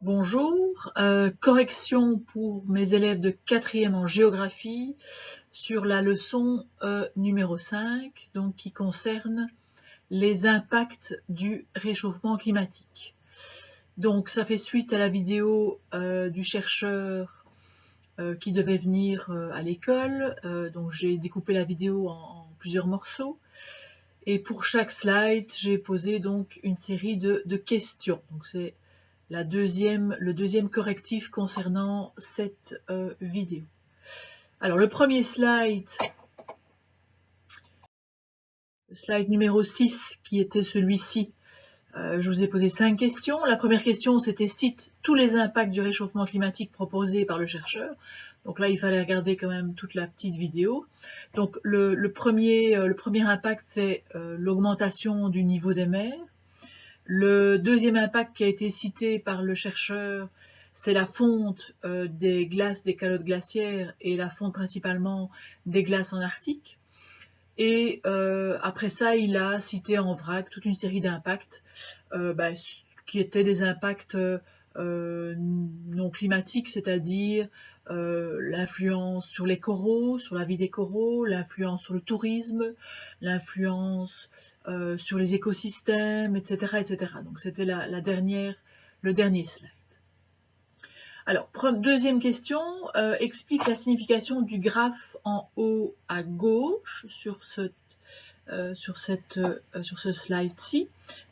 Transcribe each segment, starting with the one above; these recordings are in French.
Bonjour, correction pour mes élèves de 4e en géographie sur la leçon numéro 5, donc qui concerne les impacts du réchauffement climatique. Donc ça fait suite à la vidéo du chercheur qui devait venir à l'école, donc j'ai découpé la vidéo en plusieurs morceaux. Et pour chaque slide, j'ai posé donc une série de questions. Donc c'est le deuxième correctif concernant cette vidéo. Alors le premier slide, le slide numéro 6, qui était celui-ci, je vous ai posé 5 questions. La première question, c'était cite tous les impacts du réchauffement climatique proposés par le chercheur. Donc là, il fallait regarder quand même toute la petite vidéo. Donc le premier impact, c'est l'augmentation du niveau des mers. Le deuxième impact qui a été cité par le chercheur, c'est la fonte des glaces des calottes glaciaires et la fonte principalement des glaces en Arctique. Et après ça, il a cité en vrac toute une série d'impacts qui étaient des impacts non climatiques, c'est-à-dire l'influence sur les coraux, sur la vie des coraux, l'influence sur le tourisme, l'influence sur les écosystèmes, etc. etc. Donc c'était le dernier slide. Alors, deuxième question, explique la signification du graphe en haut à gauche sur ce slide-ci.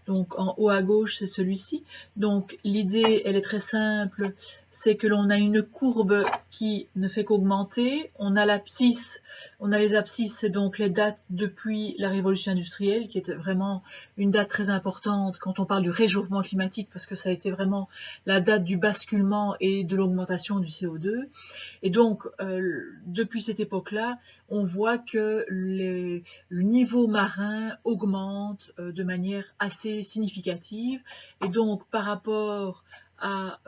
Donc en haut à gauche, c'est celui-ci. Donc l'idée, elle est très simple, c'est que l'on a une courbe qui ne fait qu'augmenter. On a l'abscisse, on a les abscisses, c'est donc les dates depuis la révolution industrielle, qui est vraiment une date très importante quand on parle du réchauffement climatique, parce que ça a été vraiment la date du basculement et de l'augmentation du CO2. Et donc, depuis cette époque-là, on voit que le niveau marin augmente de manière assez significative. Et donc, par rapport à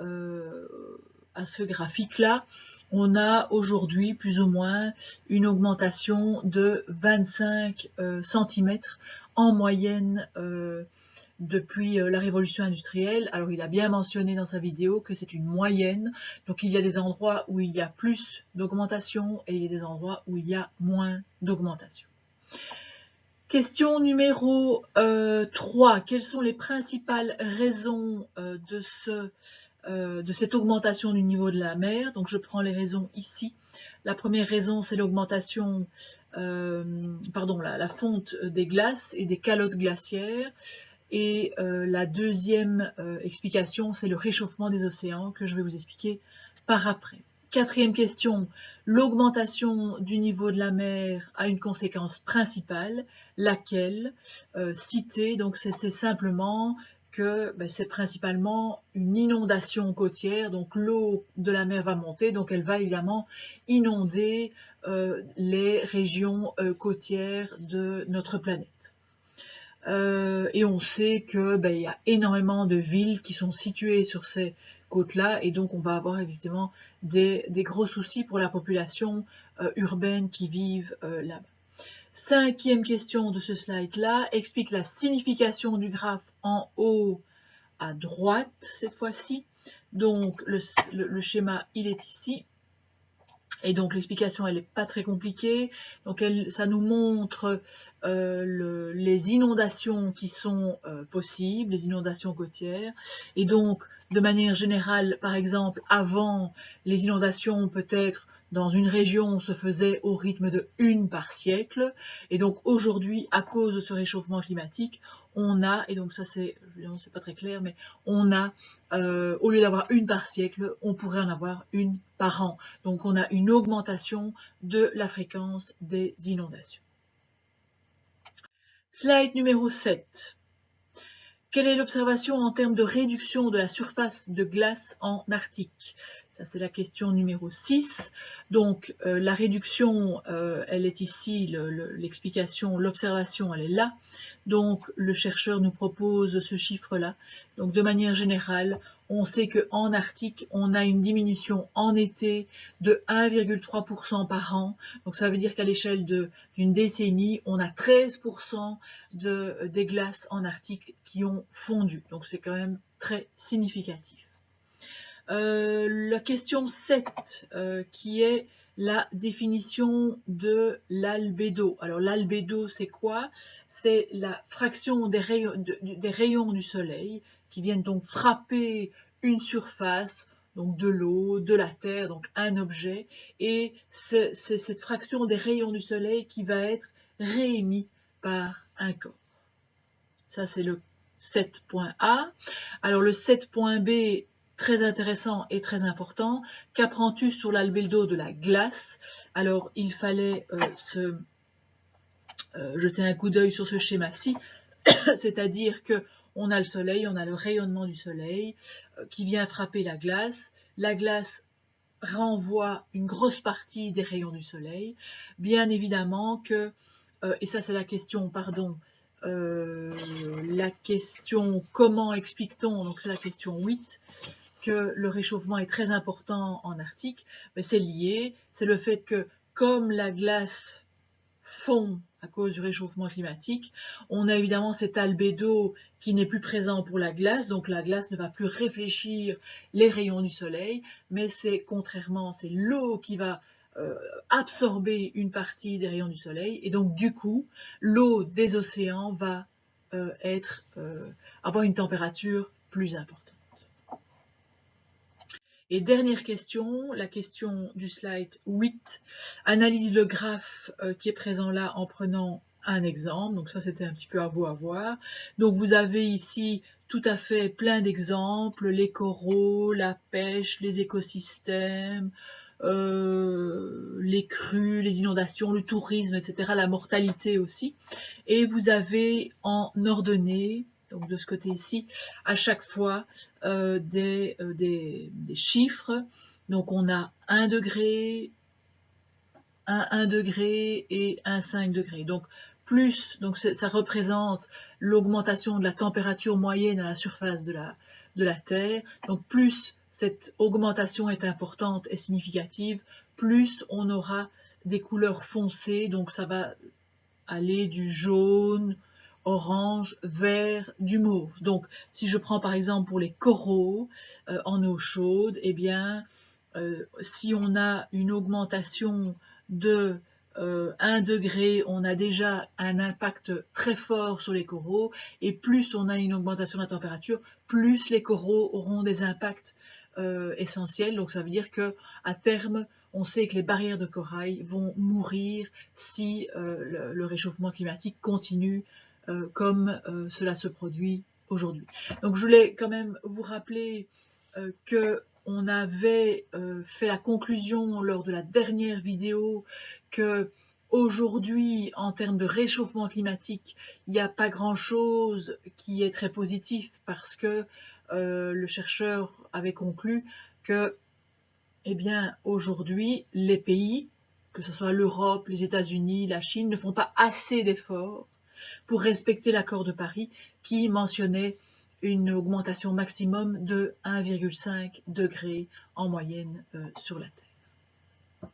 ce graphique-là, on a aujourd'hui plus ou moins une augmentation de 25 cm en moyenne depuis la révolution industrielle. Alors il a bien mentionné dans sa vidéo que c'est une moyenne, donc il y a des endroits où il y a plus d'augmentation et il y a des endroits où il y a moins d'augmentation. Question numéro 3. Quelles sont les principales raisons de cette augmentation du niveau de la mer? Donc je prends les raisons ici. La première raison, c'est l'augmentation, la fonte des glaces et des calottes glaciaires. Et la deuxième explication, c'est le réchauffement des océans que je vais vous expliquer par après. Quatrième question, l'augmentation du niveau de la mer a une conséquence principale, laquelle citée, donc c'est simplement que c'est principalement une inondation côtière, donc l'eau de la mer va monter, donc elle va évidemment inonder les régions côtières de notre planète. Et on sait que il y a énormément de villes qui sont situées sur ces côtes-là, et donc on va avoir effectivement des gros soucis pour la population urbaine qui vivent là-bas. Cinquième question de ce slide-là, explique la signification du graphe en haut à droite cette fois-ci. Donc le schéma, il est ici. Et donc l'explication, elle n'est pas très compliquée. Donc ça nous montre les inondations qui sont possibles, les inondations côtières. Et donc, de manière générale, par exemple, avant, les inondations, peut-être, dans une région, se faisaient au rythme de 1 par siècle. Et donc aujourd'hui, à cause de ce réchauffement climatique, on a, et donc ça c'est pas très clair, mais on a, au lieu d'avoir 1 par siècle, on pourrait en avoir 1 par an. Donc on a une augmentation de la fréquence des inondations. Slide numéro 7. Quelle est l'observation en termes de réduction de la surface de glace en Arctique? Ça, c'est la question numéro 6. Donc, la réduction, elle est ici, l'explication, l'observation, elle est là. Donc, le chercheur nous propose ce chiffre-là. Donc, de manière générale, on sait qu'en Arctique, on a une diminution en été de 1,3% par an. Donc, ça veut dire qu'à l'échelle d'une décennie, on a 13% des glaces en Arctique qui ont fondu. Donc, c'est quand même très significatif. La question 7, qui est la définition de l'albédo. Alors l'albédo, c'est quoi? C'est la fraction des rayons du soleil qui viennent donc frapper une surface, donc de l'eau, de la terre, donc un objet, et c'est cette fraction des rayons du soleil qui va être réémis par un corps. Ça, c'est le 7.A. Alors le 7.B, très intéressant et très important. Qu'apprends-tu sur l'albédo de la glace? Alors, il fallait jeter un coup d'œil sur ce schéma-ci, c'est-à-dire que on a le soleil, on a le rayonnement du soleil qui vient frapper la glace. La glace renvoie une grosse partie des rayons du soleil. Bien évidemment que, et ça c'est la question, pardon, la question comment explique-t-on, donc c'est la question 8, que le réchauffement est très important en Arctique, mais c'est lié, c'est le fait que comme la glace fond à cause du réchauffement climatique, on a évidemment cet albédo qui n'est plus présent pour la glace, donc la glace ne va plus réfléchir les rayons du soleil, mais c'est contrairement, c'est l'eau qui va absorber une partie des rayons du soleil, et donc du coup, l'eau des océans va avoir une température plus importante. Et dernière question, la question du slide 8, analyse le graphe qui est présent là en prenant un exemple. Donc ça, c'était un petit peu à vous à voir. Donc vous avez ici tout à fait plein d'exemples, les coraux, la pêche, les écosystèmes, les crues, les inondations, le tourisme, etc., la mortalité aussi. Et vous avez en ordonnée, donc de ce côté-ci, à chaque fois des chiffres. Donc on a 1 degré, un 1 degré et un 5 degrés. Donc plus, donc ça représente l'augmentation de la température moyenne à la surface de la Terre. Donc plus cette augmentation est importante et significative, plus on aura des couleurs foncées. Donc ça va aller du jaune, orange, vert, du mauve. Donc, si je prends par exemple pour les coraux en eau chaude, eh bien, si on a une augmentation de 1 degré, on a déjà un impact très fort sur les coraux, et plus on a une augmentation de la température, plus les coraux auront des impacts essentiels. Donc ça veut dire que à terme, on sait que les barrières de corail vont mourir si le réchauffement climatique continue comme cela se produit aujourd'hui. Donc je voulais quand même vous rappeler que on avait fait la conclusion lors de la dernière vidéo que aujourd'hui, en termes de réchauffement climatique, il n'y a pas grand-chose qui est très positif parce que le chercheur avait conclu que, eh bien, aujourd'hui, les pays, que ce soit l'Europe, les États-Unis, la Chine, ne font pas assez d'efforts pour respecter l'accord de Paris qui mentionnait une augmentation maximum de 1,5 degré en moyenne sur la Terre.